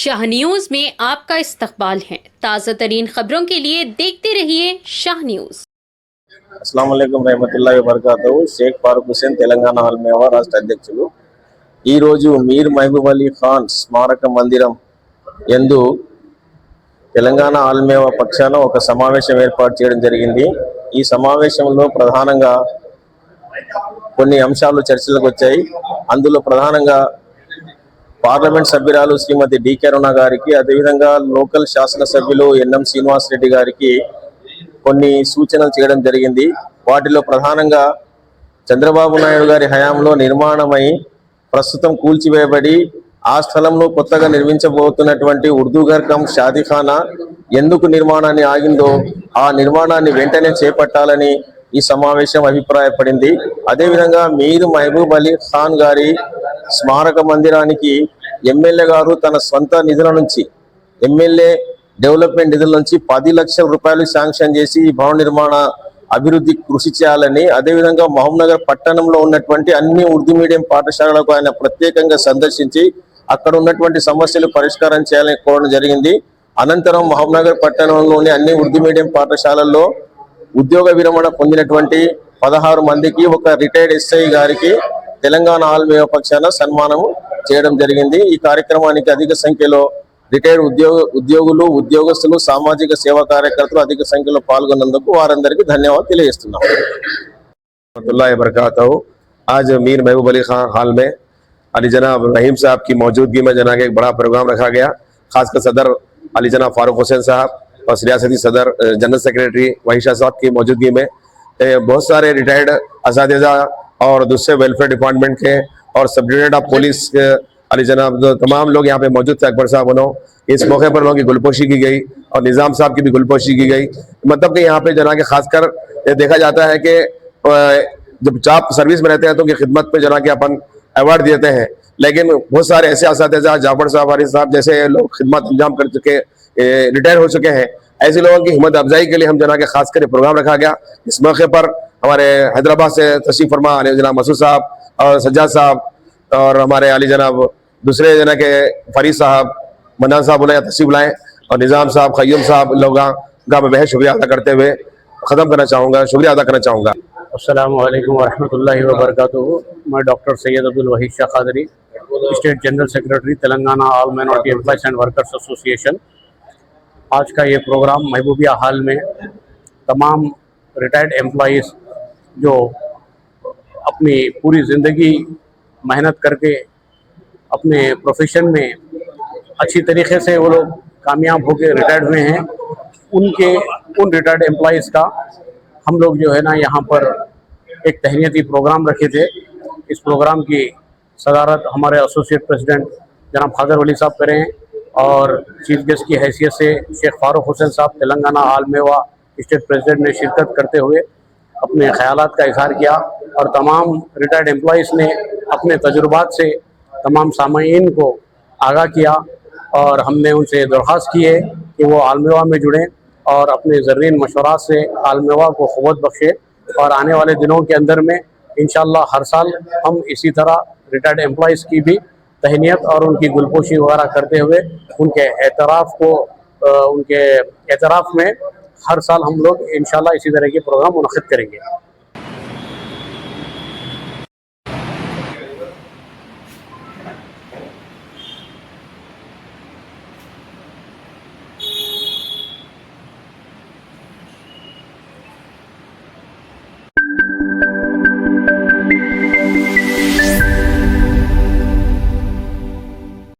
Shah news में आपका इस्तकबाल है। ताज़ा तरीन खबरों के लिए देखते रहिए शाह न्यूज। अस्सलाम वालेकुम रहमतुल्लाहि वबरकातुहू। షేక్ ఫారూక్ హుసేన్ తెలంగాణ ఆల్మేవా రాష్ట్ర అధ్యక్షులు ఈ రోజు మీర్ మహబూబ్ అలీ ఖాన్ స్మారక మందిరం యందు తెలంగాణ ఆల్మేవా పక్షాన ఒక సమావేశం ఏర్పాటు చేయడం జరిగింది। ఈ సమావేశంలో ప్రధానంగా కొన్ని అంశాలు చర్చలకు వచ్చాయి। అందులో ప్రధానంగా పార్లమెంట్ సభ్యురాలు శ్రీమతి డి కరుణ గారికి, అదేవిధంగా లోకల్ శాసన సభ్యులు ఎన్ఎం శ్రీనివాస్ రెడ్డి గారికి కొన్ని సూచనలు చేయడం జరిగింది। వాటిలో ప్రధానంగా చంద్రబాబు నాయుడు గారి హయాంలో నిర్మాణమై ప్రస్తుతం కూల్చివేయబడి ఆ స్థలంలో కొత్తగా నిర్మించబోతున్నటువంటి ఉర్దూఘర్ కమ్ షాదీఖానా ఎందుకు నిర్మాణాన్ని ఆగిందో ఆ నిర్మాణాన్ని వెంటనే చేపట్టాలని ఈ సమావేశం అభిప్రాయపడింది। అదేవిధంగా మీర్ మహబూబ్ అలీ ఖాన్ గారి స్మారక మందిరానికి ఎమ్మెల్యే గారు తన సొంత నిధుల నుంచి, ఎమ్మెల్యే డెవలప్మెంట్ నిధుల నుంచి 10 లక్షల రూపాయలు శాంక్షన్ చేసి ఈ భవన నిర్మాణ అభివృద్ధి కృషి చేయాలని, అదేవిధంగా మహబూబ్నగర్ పట్టణంలో ఉన్నటువంటి అన్ని ఉర్దూ మీడియం పాఠశాలలకు ఆయన ప్రత్యేకంగా సందర్శించి అక్కడ ఉన్నటువంటి సమస్యలు పరిష్కారం చేయాలని కోరడం జరిగింది। అనంతరం మహబూబ్నగర్ పట్టణంలోని అన్ని ఉర్దూ మీడియం పాఠశాలల్లో ఉద్యోగ విరమణ పొందినటువంటి 16 మందికి ఒక రిటైర్డ్ ఎస్ఐ గారికి తెలంగాణ ఆల్మేవా పక్షాన సన్మానం చేయడం జరిగింది। ఈ కార్యక్రమానికి అధిక సంఖ్యలో రిటైర్డ్ ఉద్యోగులు, ఉద్యోగస్తులు, సామాజిక సేవా కార్యకర్తలు అధిక సంఖ్యలో పాల్గొన్నందుకు వారందరికీ ధన్యవాదాలు తెలియజేస్తున్నాం। आज मीर महबूब अली खान हॉल में अली जनाब रहीम साहब की मौजूदगी में जना एक बड़ा प्रोग्राम रखा गया। खासकर सदर अली जनाब फारूक हुसैन साहब और रियासती सदर जनरल सेक्रेटरी वहीशा साहब की मौजूदगी में बहुत सारे रिटायर्ड असातिज़ा और दूसरे वेलफेयर डिपार्टमेंट के और सब डिविजन ऑफ पुलिस के अली जनाब तमाम लोग यहाँ पे मौजूद थे। अकबर साहब उन्होंने इस मौके पर लोगों की गुलपोशी की गई और निज़ाम साहब की भी गुलपोशी की गई। मतलब कि यहाँ पे जना के खासकर देखा जाता है कि जब आप सर्विस में रहते हैं तो उनकी खिदमत पे जना के अपन अवार्ड देते हैं, लेकिन बहुत सारे ऐसे असातिज़ा जाफर साहब, वारिस साहब जैसे लोग खिदमत अंजाम कर चुके, रिटायर हो चुके हैं, ऐसे लोगों की हिम्मत अफजाई के लिए हम जना के खासकर प्रोग्राम रखा गया। इस मौके पर हमारे हैदराबाद से तशरीफ फरमा जनाब मसूद साहब और सज्जाद साहब और हमारे अली जनाब दूसरे जना के फरीद साहब, मन्नान साहब उन्हें तशरीफ लाएँ और निज़ाम साहब, खय्यूम साहब लोगों का मैं बेहद शुक्रिया अदा करते हुए ख़त्म करना चाहूँगा, शुक्रिया अदा करना चाहूँगा। अस्सलामु अलैकुम वरहमतुल्लाहि वबरकातुहू। मैं doctor Syed Abdul Waheed Shah Qadri, state general secretary Telangana all minority employees and workers association. आज का ये प्रोग्राम महबूबिया हॉल में तमाम रिटायर्ड एम्प्लॉयज़ जो अपनी पूरी ज़िंदगी मेहनत करके अपने प्रोफेशन में अच्छी तरीके से वो लोग कामयाब होकर रिटायर्ड हुए हैं, उन रिटायर्ड एम्प्लॉयज़ का हम लोग जो है ना यहाँ पर एक तहनीती प्रोग्राम रखे थे। इस प्रोग्राम की सदारत हमारे एसोसिएट प्रेसिडेंट जनाब खादर वली साहब करें और चीफ गेस्ट की हैसियत से शेख फारूक हुसैन साहब तेलंगाना आलमेवा स्टेट प्रेसिडेंट ने शिरकत करते हुए अपने ख्यालात का इजहार किया और तमाम रिटायर्ड एम्प्लॉयज़ ने अपने तजुर्बात से तमाम सामाईन को आगाह किया और हमने उनसे दरख्वास्त की है कि वो आलमेवा में जुड़ें और अपने ज़र्रीन मशवरात से आलमेवा को क़ुव्वत बख्शे। और आने वाले दिनों के अंदर में इंशाअल्लाह हर साल हम इसी तरह रिटायर्ड एम्प्लॉयज़ की भी तहनीत और उनकी गुलपोशी वगैरह करते हुए उनके एतराफ़ में हर साल हम लोग इंशाअल्लाह इसी तरह के प्रोग्राम मुनक़्क़िद करेंगे।